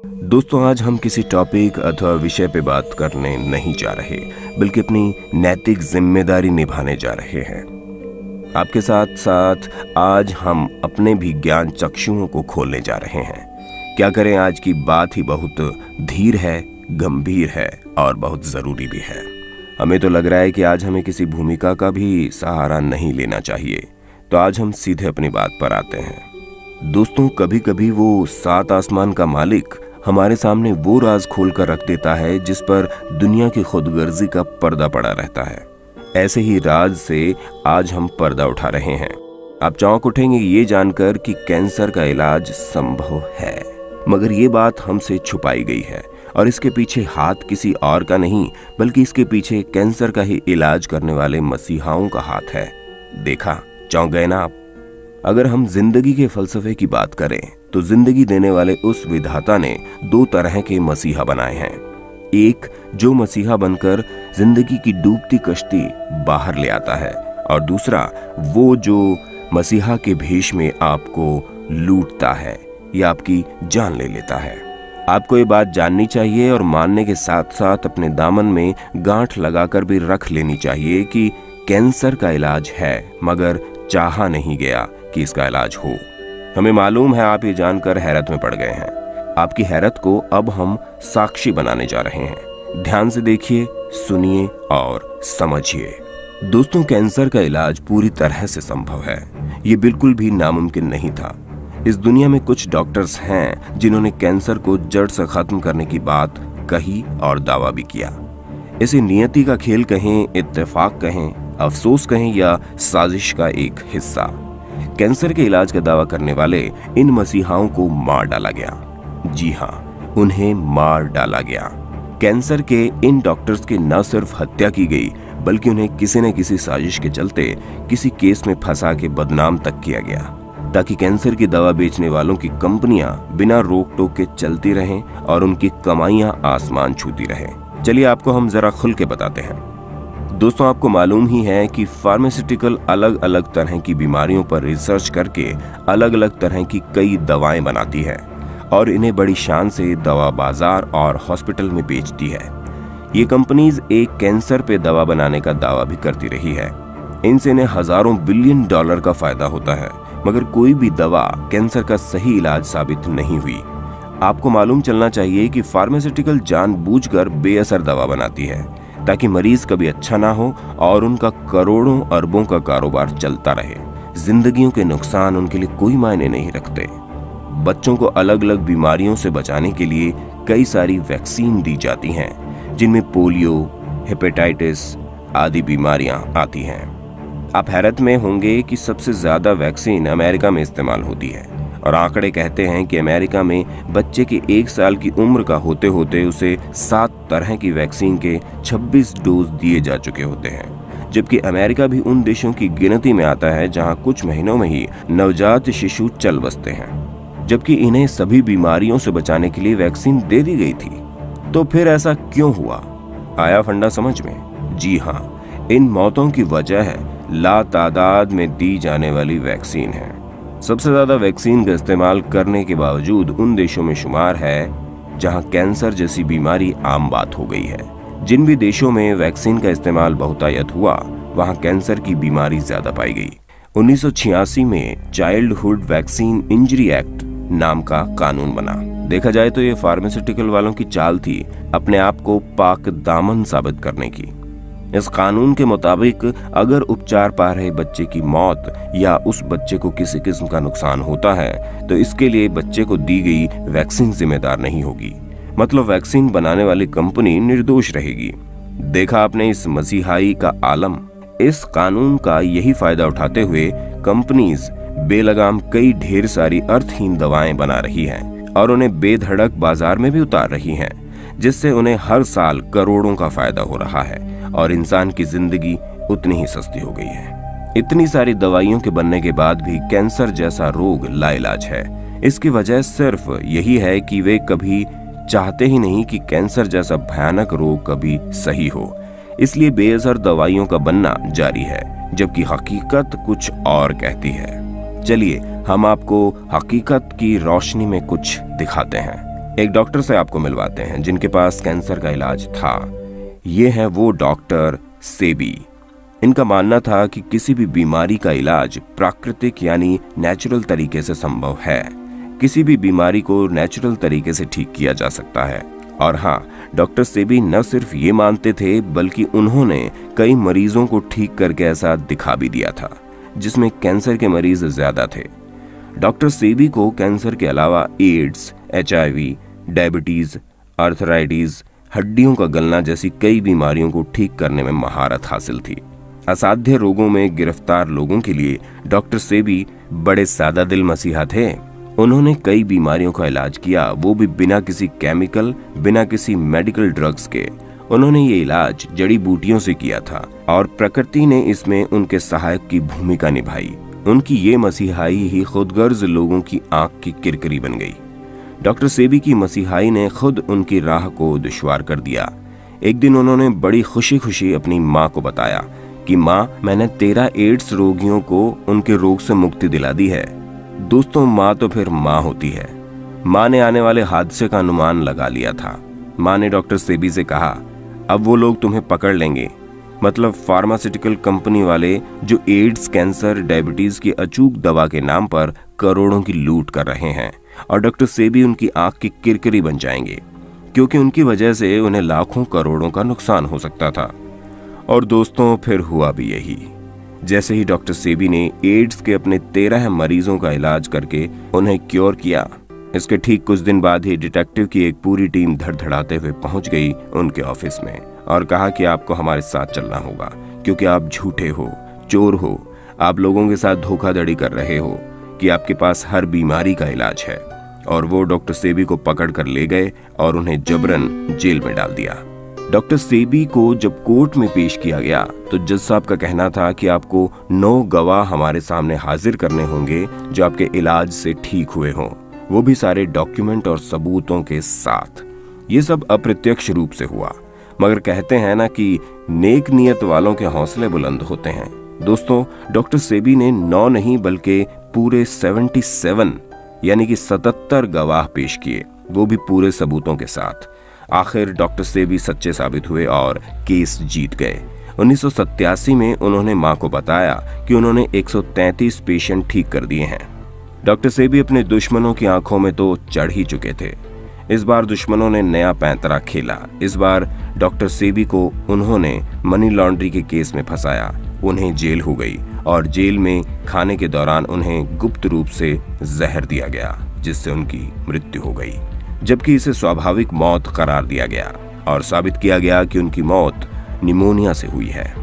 दोस्तों, आज हम किसी टॉपिक अथवा विषय पे बात करने नहीं जा रहे, बल्कि अपनी नैतिक जिम्मेदारी निभाने जा रहे हैं। आपके साथ साथ आज हम अपने भी ज्ञान चक्षुओं को खोलने जा रहे हैं। क्या करें, आज की बात ही बहुत धीर है, गंभीर है और बहुत जरूरी भी है। हमें तो लग रहा है कि आज हमें किसी भूमिका का भी सहारा नहीं लेना चाहिए। तो आज हम सीधे अपनी बात पर आते हैं। दोस्तों, कभी कभी वो सात आसमान का मालिक हमारे सामने वो राज खोल कर रख देता है जिस पर दुनिया की खुदगर्जी का पर्दा पड़ा रहता है। ऐसे ही राज से आज हम पर्दा उठा रहे हैं। आप चौंक उठेंगे ये जानकर कि कैंसर का इलाज संभव है, मगर ये बात हमसे छुपाई गई है और इसके पीछे हाथ किसी और का नहीं, बल्कि इसके पीछे कैंसर का ही इलाज करने वाले मसीहाओं का हाथ है। देखा, चौंक गए ना आप? अगर हम जिंदगी के फलसफे की बात करें तो जिंदगी देने वाले उस विधाता ने दो तरह के मसीहा बनाए हैं। एक जो मसीहा बनकर जिंदगी की डूबती कश्ती बाहर ले आता है, और दूसरा वो जो मसीहा के भेष में आपको लूटता है या आपकी जान ले लेता है। आपको ये बात जाननी चाहिए और मानने के साथ साथ अपने दामन में गांठ लगाकर भी रख लेनी चाहिए कि कैंसर का इलाज है, मगर चाहा नहीं गया कि इसका इलाज हो। हमें मालूम है आप ये जानकर हैरत में पड़ गए हैं। आपकी हैरत को अब हम साक्षी बनाने जा रहे हैं। ध्यान से देखिए, सुनिए और समझिए। दोस्तों, कैंसर का इलाज पूरी तरह से संभव है। ये बिल्कुल भी नामुमकिन नहीं था। इस दुनिया में कुछ डॉक्टर्स हैं जिन्होंने कैंसर को जड़ से खत्म करने की बात कही और दावा भी किया। इसे नियति का खेल कहें, इत्तेफाक कहें, अफसोस कहें या साजिश का एक हिस्सा, कैंसर के इलाज का दावा करने वाले इन मसीहाओं को मार डाला गया। जी हाँ, उन्हें मार डाला गया। कैंसर के इन डॉक्टर्स की न सिर्फ हत्या की गई, बल्कि उन्हें किसी न किसी साजिश के चलते किसी केस में फंसा के बदनाम तक किया गया, ताकि कैंसर की दवा बेचने वालों की कंपनियां बिना रोक टोक के चलती रहें और उनकी कमाइयां आसमान छूती रहें। चलिए आपको हम जरा खुल के बताते हैं। दोस्तों, आपको मालूम ही है कि फार्मास्यूटिकल अलग अलग तरह की बीमारियों पर रिसर्च करके अलग अलग तरह की कई दवाएं बनाती है और इन्हें बड़ी शान से दवा बाजार और हॉस्पिटल में बेचती है। ये कंपनीज एक कैंसर पे दवा बनाने का दावा भी करती रही है। इनसे इन्हें हजारों बिलियन डॉलर का फायदा होता है, मगर कोई भी दवा कैंसर का सही इलाज साबित नहीं हुई। आपको मालूम चलना चाहिए कि फार्मास्यूटिकल जानबूझकर बेअसर दवा बनाती है ताकि मरीज कभी अच्छा ना हो और उनका करोड़ों अरबों का कारोबार चलता रहे। जिंदगियों के नुकसान उनके लिए कोई मायने नहीं रखते। बच्चों को अलग अलग बीमारियों से बचाने के लिए कई सारी वैक्सीन दी जाती हैं, जिनमें पोलियो, हेपेटाइटिस आदि बीमारियां आती हैं। आप हैरत में होंगे कि सबसे ज्यादा वैक्सीन अमेरिका में इस्तेमाल होती है और आंकड़े कहते हैं कि अमेरिका में बच्चे के 1 साल की उम्र का होते होते उसे 7 तरह की वैक्सीन के 26 डोज दिए जा चुके होते हैं। जबकि अमेरिका भी उन देशों की गिनती में आता है जहां कुछ महीनों में ही नवजात शिशु चल बसते हैं, जबकि इन्हें सभी बीमारियों से बचाने के लिए वैक्सीन दे दी गई थी। तो फिर ऐसा क्यों हुआ? आया फंडा समझ में? जी हाँ, इन मौतों की वजह है लातादाद में दी जाने वाली वैक्सीन है। सबसे ज्यादा वैक्सीन का इस्तेमाल करने के बावजूद उन देशों में शुमार है जहां कैंसर जैसी बीमारी आम बात हो गई है। जिन भी देशों में वैक्सीन का इस्तेमाल बहुतायत हुआ, वहां कैंसर की बीमारी ज्यादा पाई गई। 1986 में चाइल्डहुड वैक्सीन इंजरी एक्ट नाम का कानून बना। देखा जाए तो ये फार्मास्यूटिकल वालों की चाल थी अपने आप को पाक दामन साबित करने की। इस कानून के मुताबिक अगर उपचार पा रहे बच्चे की मौत या उस बच्चे को किसी किस्म का नुकसान होता है तो इसके लिए बच्चे को दी गई वैक्सीन जिम्मेदार नहीं होगी। मतलब वैक्सीन बनाने वाली कंपनी निर्दोष रहेगी। देखा आपने इस मसीहाई का आलम। इस कानून का यही फायदा उठाते हुए कंपनीज बेलगाम कई ढेर सारी अर्थहीन दवाएं बना रही हैं और उन्हें बेधड़क बाजार में भी उतार रही हैं, जिससे उन्हें हर साल करोड़ों का फायदा हो रहा है और इंसान की जिंदगी उतनी ही सस्ती हो गई है। इतनी सारी दवाइयों के बनने के बाद भी कैंसर जैसा रोग लाइलाज है। इसकी वजह सिर्फ यही है कि वे कभी चाहते ही नहीं कि कैंसर जैसा भयानक रोग कभी सही हो, इसलिए बेअसर दवाइयों का बनना जारी है, जबकि हकीकत कुछ और कहती है। चलिए हम आपको हकीकत की रोशनी में कुछ दिखाते हैं। एक डॉक्टर से आपको मिलवाते हैं जिनके पास कैंसर का इलाज था। ये हैं वो डॉक्टर सेबी। इनका मानना था कि किसी भी बीमारी का इलाज प्राकृतिक यानी नेचुरल तरीके से संभव है। किसी भी बीमारी को नेचुरल तरीके से ठीक किया जा सकता है। और हाँ, डॉक्टर सेबी न सिर्फ ये मानते थे बल्कि उन्होंने कई मरीजों को ठीक करके ऐसा दिखा भी दिया था जिसमें कैंसर के मरीज ज्यादा थे। डॉक्टर सेबी को कैंसर के अलावा एड्स, HIV, डायबिटीज, आर्थराइटिस, हड्डियों का गलना जैसी कई बीमारियों को ठीक करने में महारत हासिल थी। असाध्य रोगों में गिरफ्तार लोगों के लिए डॉक्टर सेबी बड़े सादा दिल मसीहा थे। उन्होंने कई बीमारियों का इलाज किया, वो भी बिना किसी केमिकल, बिना किसी मेडिकल ड्रग्स के। उन्होंने ये इलाज जड़ी बूटियों से किया था और प्रकृति ने इसमें उनके सहायक की भूमिका निभाई। उनकी ये मसीहाई ही खुदगर्ज लोगों की आंख की किरकिरी बन गई। डॉक्टर सेबी की मसीहाई ने खुद उनकी राह को दुश्वार कर दिया। एक दिन उन्होंने बड़ी खुशी खुशी अपनी माँ को बताया कि माँ, मैंने 13 एड्स रोगियों को उनके रोग से मुक्ति दिला दी है। दोस्तों, माँ तो फिर माँ होती है। माँ ने आने वाले हादसे का अनुमान लगा लिया था। माँ ने डॉक्टर सेबी से कहा, अब वो लोग तुम्हें पकड़ लेंगे, मतलब फार्मास्यूटिकल कंपनी वाले जो एड्स, कैंसर, डायबिटीज की अचूक दवा के नाम पर करोड़ों की लूट कर रहे हैं। और डॉक्टर सेबी उनकी आंख की किरकिरी बन जाएंगे क्योंकि उनकी वजह से उन्हें लाखों करोड़ों का नुकसान हो सकता था। और दोस्तों, फिर हुआ भी यही। जैसे ही डॉक्टर सेबी ने एड्स के अपने 13 मरीजों का इलाज करके उन्हें क्योर किया, इसके ठीक कुछ दिन बाद ही डिटेक्टिव की एक पूरी टीम धड़धड़ाते हुए पहुंच गई उनके ऑफिस में और कहा कि आपको हमारे साथ चलना होगा क्योंकि आप झूठे हो, चोर हो, आप लोगों के साथ धोखाधड़ी कर रहे हो कि आपके पास हर बीमारी का इलाज है। और वो डॉक्टर सेबी को पकड़ कर ले गए और उन्हें जबरन जेल में डाल दिया। डॉक्टर सेबी को जब कोर्ट में पेश किया गया तो जज साहब का कहना था कि आपको 9 गवाह हमारे सामने हाजिर करने होंगे जो आपके इलाज से ठीक हुए हों, वो भी सारे डॉक्यूमेंट और सबूतों के साथ। ये सब अप्रत्यक्ष रूप से हुआ, मगर कहते हैं ना कि नेक नियत वालों के हौसले बुलंद होते हैं। दोस्तों, डॉक्टर सेबी ने 9 नहीं बल्कि पूरे 77 यानी कि 77 गवाह पेश किए, वो भी पूरे सबूतों के साथ। आखिर डॉक्टर सेबी सच्चे साबित हुए और केस जीत गए। 1987 में उन्होंने मां को बताया कि उन्होंने 133 पेशेंट ठीक कर दिए हैं। डॉक्टर सेबी अपने दुश्मनों की आंखों में तो चढ़ ही चुके थे। इस बार दुश्मनों ने नया पैंतरा खेला। इस बार डॉक्टर सेबी को उन्होंने मनी लॉन्ड्री के केस में फंसाया। उन्हें जेल हो गई और जेल में खाने के दौरान उन्हें गुप्त रूप से जहर दिया गया जिससे उनकी मृत्यु हो गई, जबकि इसे स्वाभाविक मौत करार दिया गया और साबित किया गया कि उनकी मौत निमोनिया से हुई है।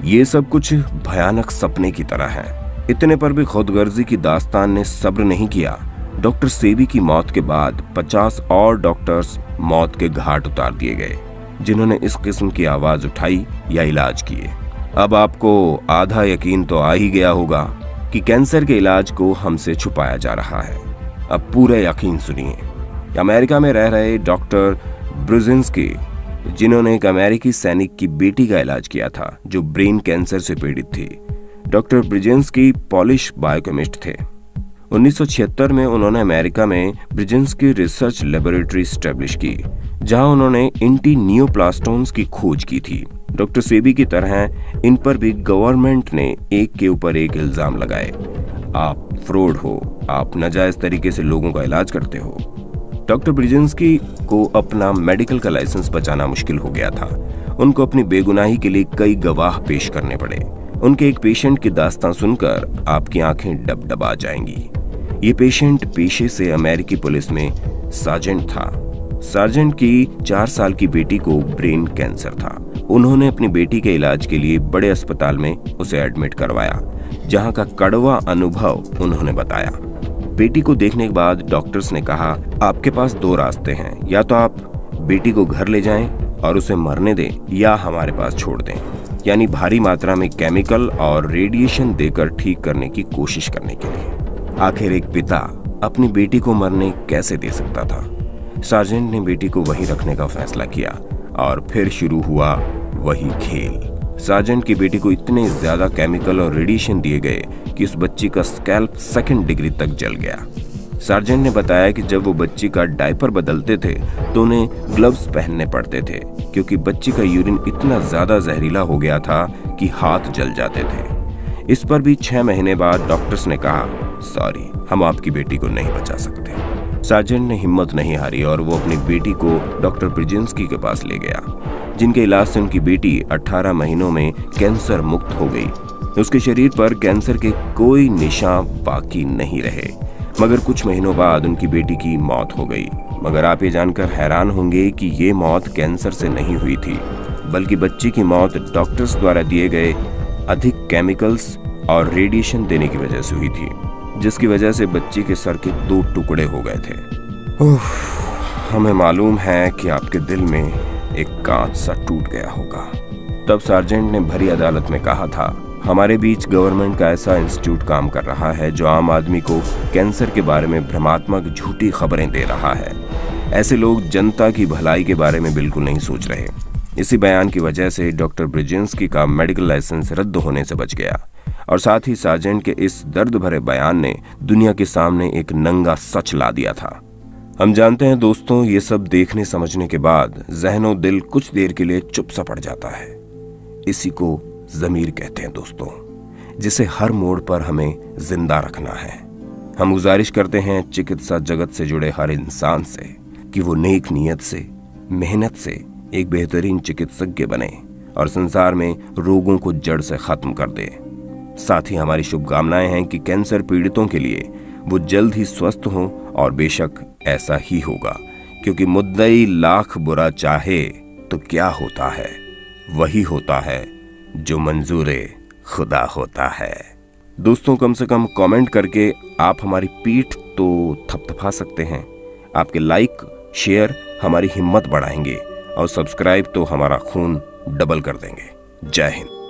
ये सब कुछ भयानक सपने की तरह है। इतने पर भी खुदगर्जी की दास्तान ने सब्र नहीं किया। डॉक्टर सेबी की मौत के बाद 50 और डॉक्टर्स मौत के घाट उतार दिए गए जिन्होंने इस किस्म की आवाज उठाई या इलाज किए। अब आपको आधा यकीन तो आ ही गया होगा कि कैंसर के इलाज को हमसे छुपाया जा रहा है। अब पूरा यकीन सुनिए। अमेरिका में रह रहे डॉक्टर ब्रिजेंस्की, जिन्होंने एक अमेरिकी सैनिक की बेटी का इलाज किया था जो ब्रेन कैंसर से पीड़ित थी। डॉक्टर ब्रिजेंस्की पॉलिश बायोकेमिस्ट थे। 1976 में उन्होंने अमेरिका में ब्रिजेंस्की रिसर्च लेबोरेटरी स्टैब्लिश की, जहां उन्होंने एंटी नियोप्लास्टोन्स की खोज की थी। डॉक्टर सेबी की तरह इन पर भी गवर्नमेंट ने एक के ऊपर एक इल्जाम लगाए। आप फ्रॉड हो, आप नाजायज तरीके से लोगों का इलाज करते हो। डॉक्टर ब्रिजेंस्की को अपना मेडिकल का लाइसेंस बचाना मुश्किल हो गया था। उनको अपनी बेगुनाही के लिए कई गवाह पेश करने पड़े। उनके एक पेशेंट की दास्तां सुनकर आपकी आंखें डबडबा जाएंगी। ये पेशेंट पेशे से अमेरिकी पुलिस में सार्जेंट था। सार्जेंट की 4 साल की बेटी को ब्रेन कैंसर था। उन्होंने अपनी बेटी के इलाज के लिए बड़े अस्पताल में उसे एडमिट करवाया, जहां का कड़वा अनुभव उन्होंने बताया। बेटी को देखने के बाद डॉक्टर्स ने कहा, आपके पास 2 रास्ते हैं, या तो आप बेटी को घर ले जाएं और उसे मरने दें या हमारे पास छोड़ दें, यानी भारी मात्रा में केमिकल और रेडिएशन देकर ठीक करने की कोशिश करने के लिए। आखिर एक पिता अपनी बेटी को मरने कैसे दे सकता था। सार्जेंट ने बेटी को वहीं रखने का फैसला किया और फिर शुरू हुआ वही खेल। सार्जेंट की बेटी को इतने ज्यादा केमिकल और रेडिएशन दिए गए कि उस बच्ची का स्कैल्प 2nd डिग्री तक जल गया। सार्जेंट ने बताया कि जब वो बच्ची का डायपर बदलते थे तो उन्हें ग्लव्स पहनने पड़ते थे, क्योंकि बच्ची का यूरिन इतना ज्यादा जहरीला हो गया था कि हाथ जल जाते थे। इस पर भी 6 महीने बाद डॉक्टर्स ने कहा, सॉरी, हम आपकी बेटी को नहीं बचा सकते। सार्जेंट ने हिम्मत नहीं हारी और वो अपनी बेटी को डॉक्टर ब्रिजेंस्की के पास ले गया, जिनके इलाज से उनकी बेटी 18 महीनों में कैंसर मुक्त हो गई। उसके शरीर पर कैंसर के कोई निशान बाकी नहीं रहे, मगर कुछ महीनों बाद उनकी बेटी की मौत हो गई। मगर आप ये जानकर हैरान होंगे कि ये मौत कैंसर से नहीं हुई थी, बल्कि बच्ची की मौत डॉक्टर्स द्वारा दिए गए अधिक केमिकल्स और रेडिएशन देने की वजह से हुई थी, जिसकी वजह से बच्ची के सर के 2 टुकड़े हो गए थे। हमें मालूम है कि आपके दिल में एक कांच सा टूट गया होगा। तब सार्जेंट ने भरी अदालत में कहा था, हमारे बीच गवर्नमेंट का ऐसा इंस्टीट्यूट काम कर रहा है जो आम आदमी को कैंसर के बारे में भ्रमात्मक झूठी खबरें दे रहा है। ऐसे लोग जनता की भलाई के बारे में बिल्कुल नहीं सोच रहे। इसी बयान की वजह से डॉक्टर ब्रिजेंस्की का मेडिकल लाइसेंस रद्द होने से बच गया, और साथ ही सार्जेंट के इस दर्द भरे बयान ने दुनिया के सामने एक नंगा सच ला दिया था। हम जानते हैं दोस्तों, ये सब देखने समझने के बाद ज़हनो दिल कुछ देर के लिए चुप सा पड़ जाता है। इसी को ज़मीर कहते हैं दोस्तों, जिसे हर मोड़ पर हमें जिंदा रखना है। हम गुजारिश करते हैं चिकित्सा जगत से जुड़े हर इंसान से कि वो नेक नीयत से, मेहनत से एक बेहतरीन चिकित्सज्ञ बने और संसार में रोगों को जड़ से खत्म कर दे। साथ ही हमारी शुभकामनाएं हैं कि कैंसर पीड़ितों के लिए वो जल्द ही स्वस्थ हों, और बेशक ऐसा ही होगा, क्योंकि मुद्दई लाख बुरा चाहे तो क्या होता है, वही होता है जो मंजूरे खुदा होता है। दोस्तों, कम से कम कमेंट करके आप हमारी पीठ तो थपथपा सकते हैं। आपके लाइक शेयर हमारी हिम्मत बढ़ाएंगे, और सब्सक्राइब तो हमारा खून डबल कर देंगे। जय हिंद।